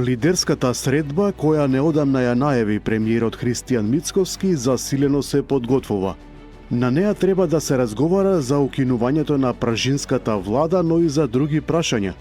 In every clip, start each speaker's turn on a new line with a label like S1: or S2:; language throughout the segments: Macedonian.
S1: Лидерската средба, која неодамна ја најави премиерот Христијан Мицковски, засилено се подготвува. На неа треба да се разговара за укинувањето на пражинската влада, но и за други прашања.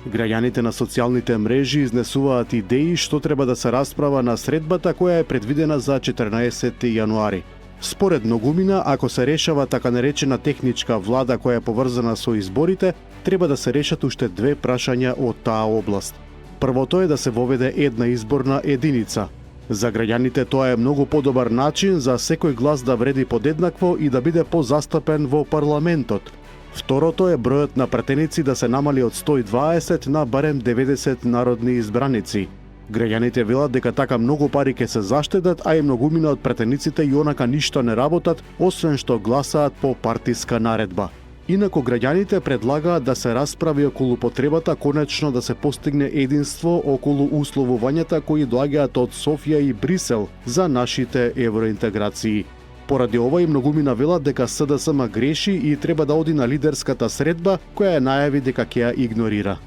S1: Граѓаните на социјалните мрежи изнесуваат идеи што треба да се расправа на средбата која е предвидена за 14 јануари. Според многумина, ако се решава така наречена техничка влада која е поврзана со изборите, треба да се решат уште две прашања од таа област. Првото е да се воведе една изборна единица. За граѓаните тоа е многу подобар начин за секој глас да вреди подеднакво и да биде позастапен во парламентот. Второто е бројот на пратеници да се намали од 120 на барем 90 народни избраници. Граѓаните велат дека така многу пари ќе се заштедат, а и многумина од пратениците и онака ништо не работат, освен што гласаат по партиска наредба. Инаку граѓаните предлагаат да се расправи околу потребата конечно да се постигне единство околу условувањата кои доаѓаат од Софија и Брисел за нашите евроинтеграции. Поради ова и многумина велат дека СДСМ греши и треба да оди на лидерската средба која ја најави дека ќе ја игнорира.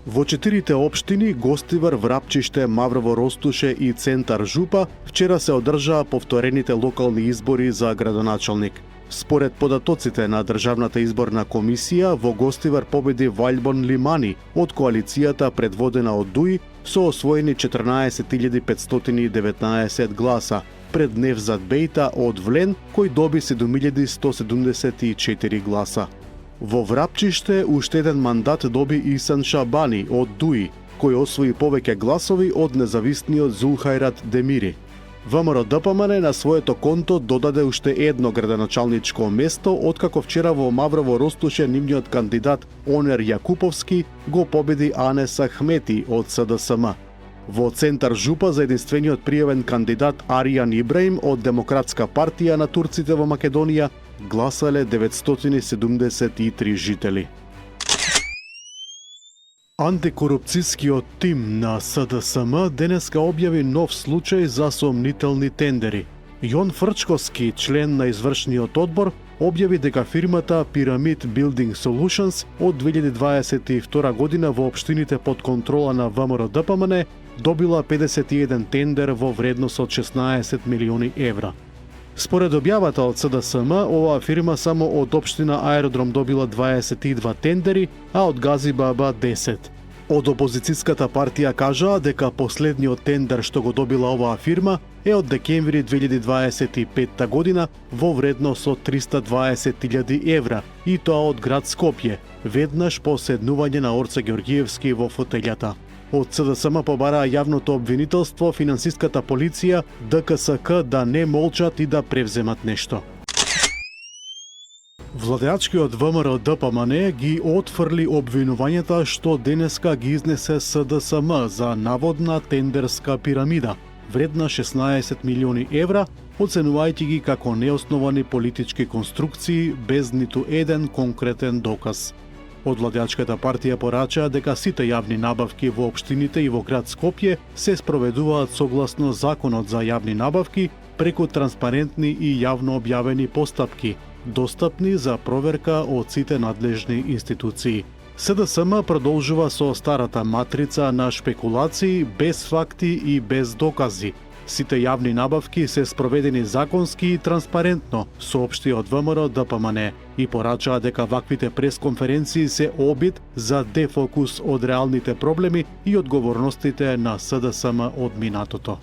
S1: Во 4 општини Гостивар, Врапчиште, Маврово Ростуше и Центар Жупа вчера се одржаа повторените локални избори за градоначалник. Според податоците на Државната изборна комисија, во Гостивар победи Вајлбон Лимани од коалицијата предводена од ДУИ со освоени 14.519 гласа, пред Невзат Бејта од Влен, кој доби 7.174 гласа. Во Врапчиште уште еден мандат доби Исан Шабани од ДУИ, кој освои повеќе гласови од независниот Зулхајрат Демири. ВМРО ДПМН на своето конто додаде уште едно градоначалничко место, откако вчера во Маврово Ростуше нивниот кандидат Онер Јакуповски го победи Анес Ахмети од СДСМ. Во Центар Жупа за единствениот пријавен кандидат Аријан Ибраим од Демократска партија на турците во Македонија гласале 973 жители. Антикорупцијскиот тим на СДСМ денеска објави нов случај за сомнителни тендери. Јон Фрчковски, член на извршниот одбор, објави дека фирмата Pyramid Building Solutions од 2022 година во општините под контрола на ВМРО ДПМН добила 51 тендер во вредност од 16 милиони евра. Според објавата од СДСМ, оваа фирма само од општина Аеродром добила 22 тендери, а од Газибаба 10. Од опозицијската партија кажаа дека последниот тендер што го добила оваа фирма е од декември 2025 година во вредност од 320.000 евра, и тоа од град Скопје, веднаш по седнување на Орце Ѓоргиевски во фотелјата. Од СДСМ побараа јавното обвинителство, финансиската полиција, ДКСК да не молчат и да превземат нешто. Владеачкиот ВМРО ДПМН ги отфрли обвинувањата што денеска ги изнесе СДСМ за наводна тендерска пирамида, вредна 16 милиони евра, оценувајќи ги како неосновани политички конструкции без ниту еден конкретен доказ. Од владеачката партија порачаа дека сите јавни набавки во општините и во град Скопје се спроведуваат согласно Законот за јавни набавки преку транспарентни и јавно објавени постапки, достапни за проверка од сите надлежни институции. СДСМ продолжува со старата матрица на шпекулации без факти и без докази. Сите јавни набавки се спроведени законски и транспарентно, соопшти од ВМРО ДПМН, и порачаа дека ваквите пресконференции се обид за дефокус од реалните проблеми и одговорностите на СДСМ од минатото.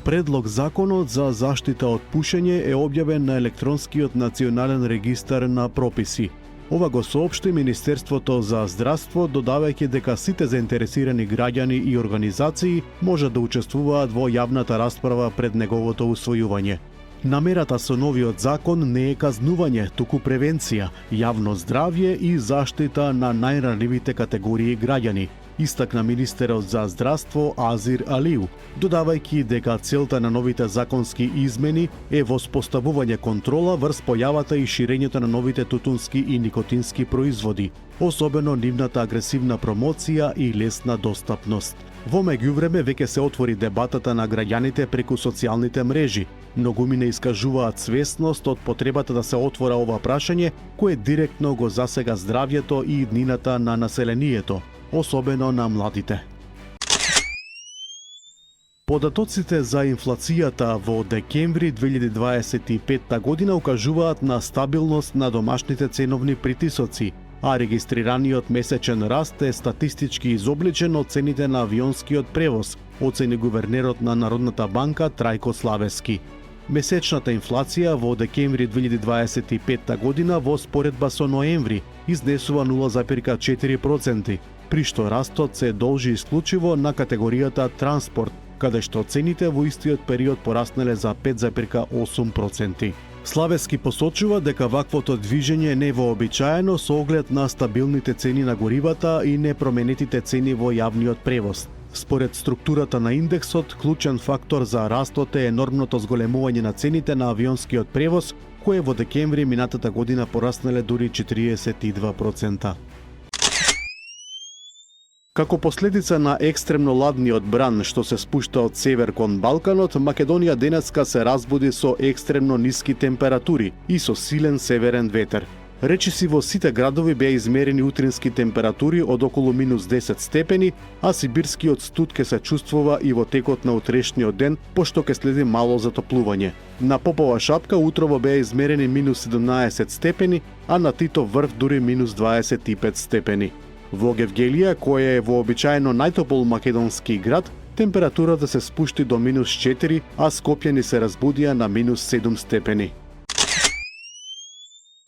S1: Предлог законот за заштита од пушење е објавен на електронскиот национален регистар на прописи. Ова го соопшти Министерството за здравство, додавајќи дека сите заинтересирани граѓани и организации можат да учествуваат во јавната расправа пред неговото усвојување. Намерата со новиот закон не е казнување, туку превенција, јавно здравје и заштита на најранливите категории граѓани, истакна министерот за здравство Азир Алиу, додавајќи дека целта на новите законски измени е воспоставување контрола врз појавата и ширењето на новите тутунски и никотински производи, особено нивната агресивна промоција и лесна достапност. Во меѓувреме веќе се отвори дебатата на граѓаните преку социјалните мрежи. Многумина искажуваат свесност од потребата да се отвора ова прашање кое директно го засега здравјето и иднината на населението, особено на младите. Податоците за инфлацијата во декември 2025 година укажуваат на стабилност на домашните ценовни притисоци, а регистрираниот месечен раст е статистички изобличен од цените на авионскиот превоз, оцени гувернерот на Народната банка Трајко Славевски. Месечната инфлација во декември 2025 година во споредба со ноември изнесува 0,4%, при што растот се должи исклучиво на категоријата транспорт, каде што цените во истиот период пораснале за 5,8%. Славевски посочува дека ваквото движење не е вообичаено со оглед на стабилните цени на горивата и непроменетите цени во јавниот превоз. Според структурата на индексот, клучен фактор за растот е енормното зголемување на цените на авионскиот превоз, кое во декември минатата година пораснале дури 42%. Како последица на екстремно ладниот бран што се спушта од север кон Балканот, Македонија денеска се разбуди со екстремно ниски температури и со силен северен ветер. Речиси во сите градови беа измерени утрински температури од околу -10 степени, а сибирскиот студ ке се чувствува и во текот на утрешниот ден, пошто ке следи мало затоплување. На Попова шапка утрово беа измерени -17 степени, а на Титов врв дури -25 степени. Во Гевгелија, која е вообичаено најтопол македонски град, температурата се спушти до -4, а Скопјани се разбудија на -7 степени.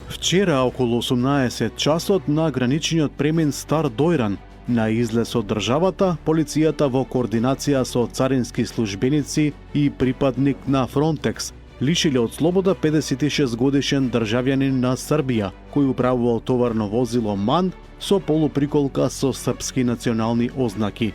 S1: Вчера, околу 18 часот, на граничниот премин Стар Дојран, на излез од државата, полицијата во координација со царински службеници и припадник на Фронтекс лишиле од слобода 56 годишен државјанин на Србија, кој управувал товарно возило МАН со полуприколка со српски национални ознаки.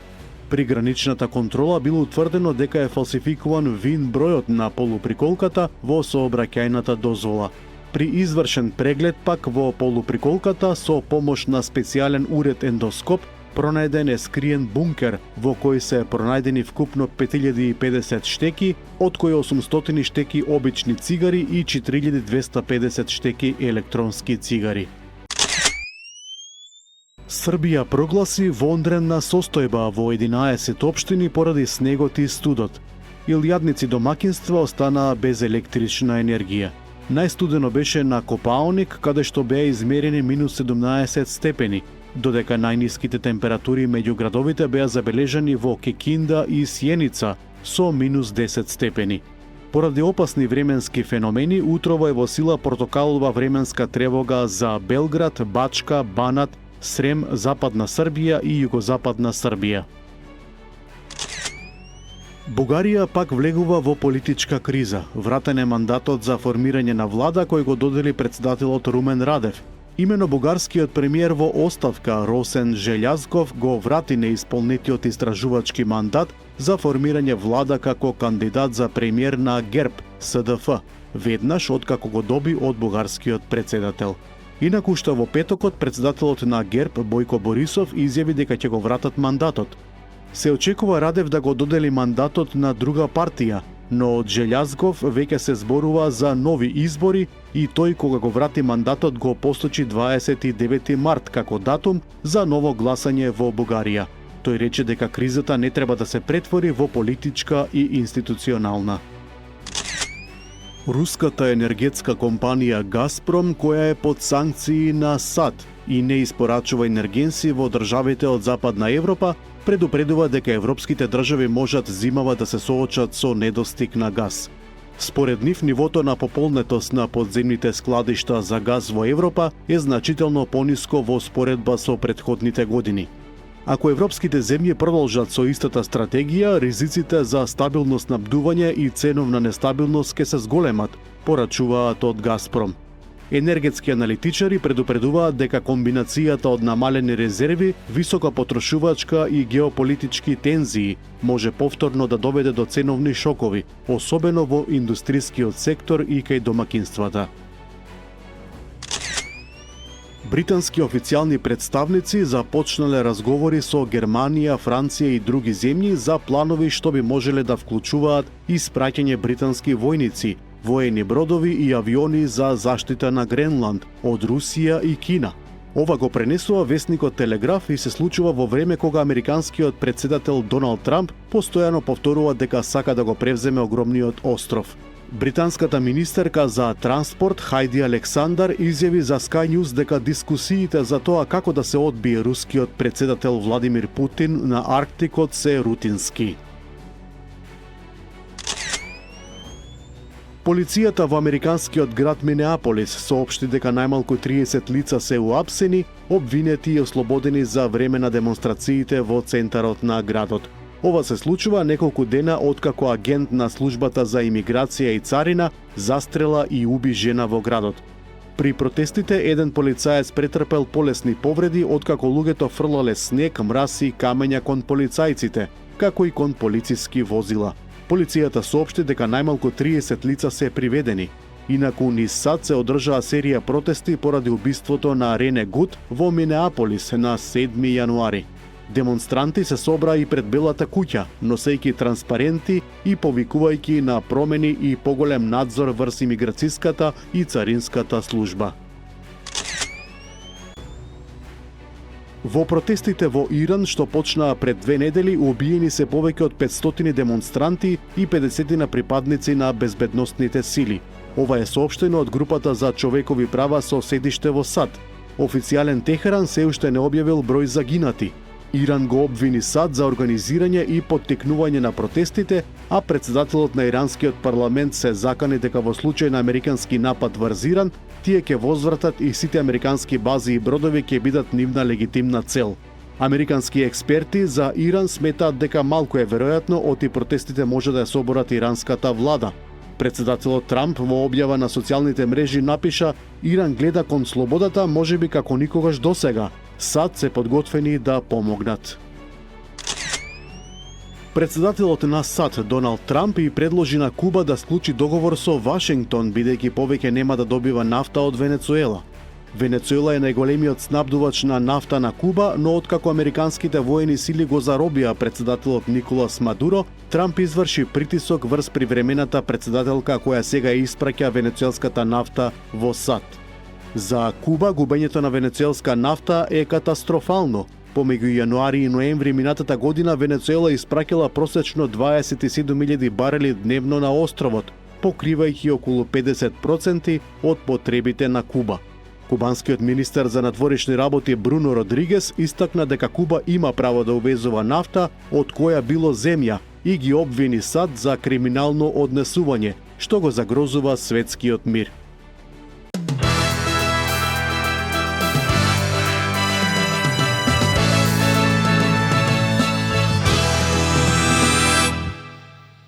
S1: При граничната контрола било утврдено дека е фалсификуван вин бројот на полуприколката во сообраќајната дозвола. При извршен преглед пак во полуприколката со помош на специјален уред ендоскоп пронајден е скриен бункер во кој се пронајдени вкупно 5050 штеки, од кои 800 штеки обични цигари и 4250 штеки електронски цигари. Србија прогласи вонредна состојба во 11 општини поради снегот и студот. Илјадници домакинства останаа без електрична енергија. Најстудено беше на Копаоник, каде што беа измерени -17 степени, додека најниските температури меѓу градовите беа забележани во Кекинда и Сиеница со -10 степени. Поради опасни временски феномени, утрово е во сила портокалова временска тревога за Белград, Бачка, Банат, Срем, Западна Србија и Југозападна Србија. Бугарија пак влегува во политичка криза. Вратен е мандатот за формирање на влада кој го додели претседателот Румен Радев. Имено бугарскиот премиер во оставка Росен Желјазков го врати неисполнетиот истражувачки мандат за формирање влада како кандидат за премиер на ГЕРБ СДФ, веднаш откако го доби од бугарскиот претседател. Инаку што во петокот претседателот на ГЕРБ Бојко Борисов изјави дека ќе го вратат мандатот. Се очекува Радев да го додели мандатот на друга партија, но од Желјазков веќе се зборува за нови избори и тој кога го врати мандатот го посочи 29 март како датум за ново гласање во Бугарија. Тој рече дека кризата не треба да се претвори во политичка и институционална. Руската енергетска компанија Газпром, која е под санкции на САД и не испорачува енергенси во државите од Западна Европа, предупредува дека европските држави можат зимава да се соочат со недостиг на газ. Според нив, нивото на пополнетост на подземните складишта за газ во Европа е значително пониско во споредба со претходните години. Ако европските земји продолжат со истата стратегија, ризиците за стабилно снабдување и ценовна нестабилност ќе се зголемат, порачуваат од Газпром. Енергетски аналитичари предупредуваат дека комбинацијата од намалени резерви, висока потрошувачка и геополитички тензии може повторно да доведе до ценовни шокови, особено во индустрискиот сектор и кај домакинствата. Британски официјални представници започнале разговори со Германија, Франција и други земји за планови што би можеле да вклучуваат испраќање британски војници, воени бродови и авиони за заштита на Гренланд од Русија и Кина. Ова го пренесува весникот Телеграф и се случува во време кога американскиот претседател Доналд Трамп постојано повторува дека сака да го превземе огромниот остров. Британската министерка за транспорт Хајди Александар изјави за Sky News дека дискусиите за тоа како да се одбие рускиот претседател Владимир Путин на Арктикот се рутински. Полицијата во американскиот град Минеаполис соопшти дека најмалку 30 лица се уапсени, обвинети и ослободени за време на демонстрациите во центарот на градот. Ова се случува неколку дена откако агент на службата за имиграција и царина застрела и уби жена во градот. При протестите еден полицаец претрпел полесни повреди откако луѓето фрлале снег, мраз и камења кон полицајците, како и кон полициски возила. Полицијата соопшти дека најмалку 30 лица се приведени. Инаку низ САД се одржаа серија протести поради убиството на Рене Гуд во Минеаполис на 7 јануари. Демонстранти се собраа и пред Белата куќа, носејќи транспаренти и повикувајќи на промени и поголем надзор врз имиграциската и царинската служба. Во протестите во Иран, што почнаа пред 2 недели, убиени се повеќе од 500 демонстранти и 50 на припадници на безбедносните сили. Ова е соопштено од групата за човекови права со седиште во САД. Официјален Техеран се уште не објавил број загинати. Иран го обвини САД за организирање и поттикнување на протестите, а претседателот на иранскиот парламент се закани дека во случај на американски напад врз Иран, тие ќе возвратат и сите американски бази и бродови ќе бидат нивна легитимна цел. Американски експерти за Иран сметаат дека малку е веројатно оти протестите може да ја соборат иранската влада. Претседателот Трамп во објава на социјалните мрежи напиша: "Иран гледа кон слободата можеби како никогаш досега. САД се подготвени да помогнат." Претседателот на САД Доналд Трамп и предложи на Куба да склучи договор со Вашингтон, бидејќи повеќе нема да добива нафта од Венецуела. Венецуела е најголемиот снабдувач на нафта на Куба, но откако американските воени сили го заробија претседателот Николас Мадуро, Трамп изврши притисок врз привремената претседателка која сега испраќа венецуелската нафта во САД. За Куба губењето на венецуелска нафта е катастрофално. Помеѓу јануари и ноември минатата година Венецуела испраќала просечно 27.000 барели дневно на островот, покривајќи околу 50% од потребите на Куба. Кубанскиот министер за надворешни работи Бруно Родригес истакна дека Куба има право да увезува нафта од која било земја и ги обвини САД за криминално однесување, што го загрозува светскиот мир.